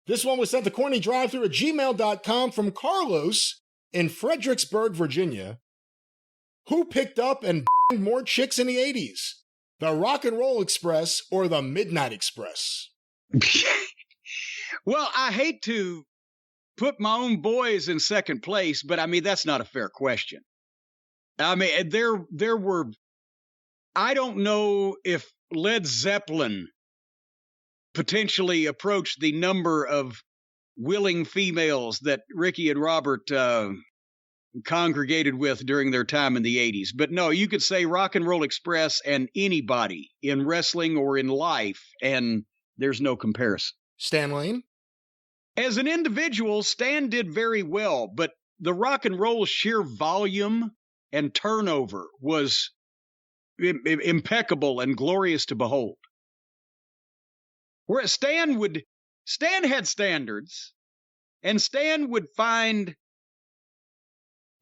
This one was sent to CornyDriveThru at gmail.com from Carlos in Fredericksburg, Virginia. Who picked up and banged more chicks in the 80s? The Rock and Roll Express or the Midnight Express? Well, I hate to put my own boys in second place, but I mean, that's not a fair question. I mean, there were, I don't know if Led Zeppelin potentially approached the number of willing females that Ricky and Robert congregated with during their time in the 80s. But no, you could say Rock and Roll Express and anybody in wrestling or in life, and there's no comparison. Stan Lane? As an individual, Stan did very well, but the rock and roll sheer volume and turnover was impeccable and glorious to behold. Whereas Stan had standards, and Stan would find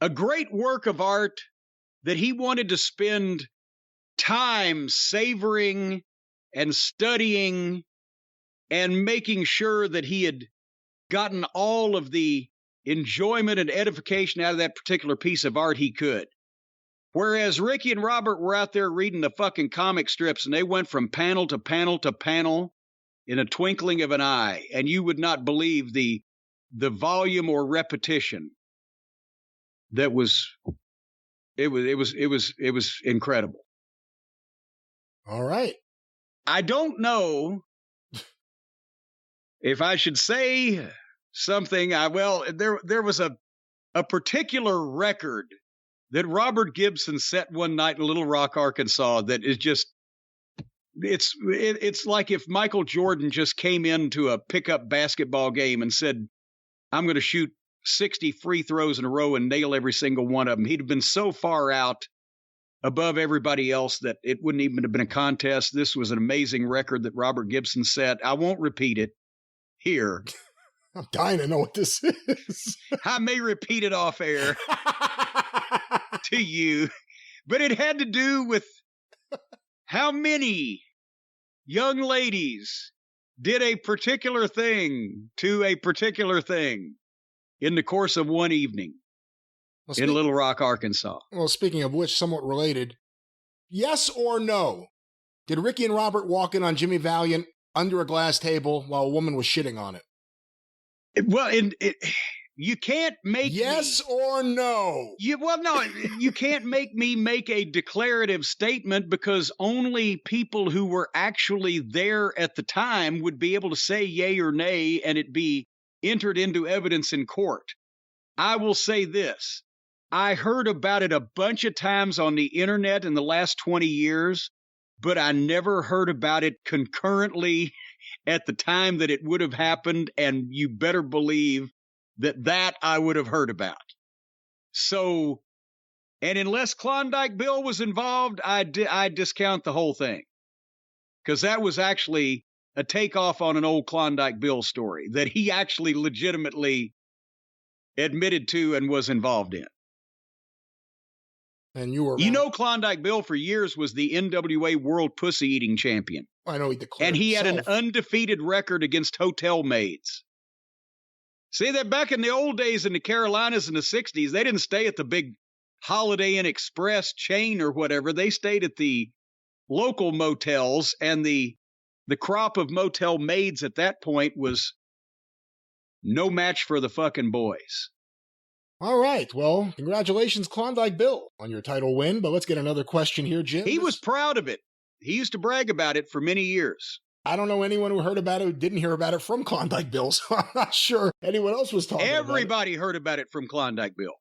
a great work of art that he wanted to spend time savoring and studying and making sure that he had gotten all of the enjoyment and edification out of that particular piece of art he could. Whereas Ricky and Robert were out there reading the fucking comic strips, and they went from panel to panel to panel in a twinkling of an eye, and you would not believe the volume or repetition that was incredible. All right. I don't know if I should say something. There was a particular record that Robert Gibson set one night in Little Rock, Arkansas, that is just, it's like if Michael Jordan just came into a pickup basketball game and said, I'm going to shoot 60 free throws in a row and nail every single one of them. He'd have been so far out above everybody else that it wouldn't even have been a contest. This was an amazing record that Robert Gibson set. I won't repeat it here. I'm dying to know what this is. I may repeat it off air to you, but it had to do with how many young ladies did a particular thing to a particular thing in the course of one evening in Little Rock, Arkansas. Well, speaking of which, somewhat related, yes or no? Did Ricky and Robert walk in on Jimmy Valiant under a glass table while a woman was shitting on it? Well, you can't make yes or no. You can't make me make a declarative statement, because only people who were actually there at the time would be able to say yay or nay, and it be entered into evidence in court. I will say this. I heard about it a bunch of times on the internet in the last 20 years, but I never heard about it concurrently at the time that it would have happened, and you better believe that I would have heard about. So, and unless Klondike Bill was involved, I discount the whole thing, because that was actually a takeoff on an old Klondike Bill story that he actually legitimately admitted to and was involved in. And you were, Klondike Bill for years was the NWA World Pussy Eating Champion. I know he declared. And he himself. had an undefeated record against hotel maids. See, that back in the old days in the Carolinas in the 60s, they didn't stay at the big Holiday Inn Express chain or whatever. They stayed at the local motels, and the crop of motel maids at that point was no match for the fucking boys. All right. Well, congratulations, Klondike Bill, on your title win. But let's get another question here, Jim. He was proud of it. He used to brag about it for many years. I don't know anyone who heard about it who didn't hear about it from Klondike Bill, so I'm not sure anyone else was talking about it. Everybody heard about it from Klondike Bill.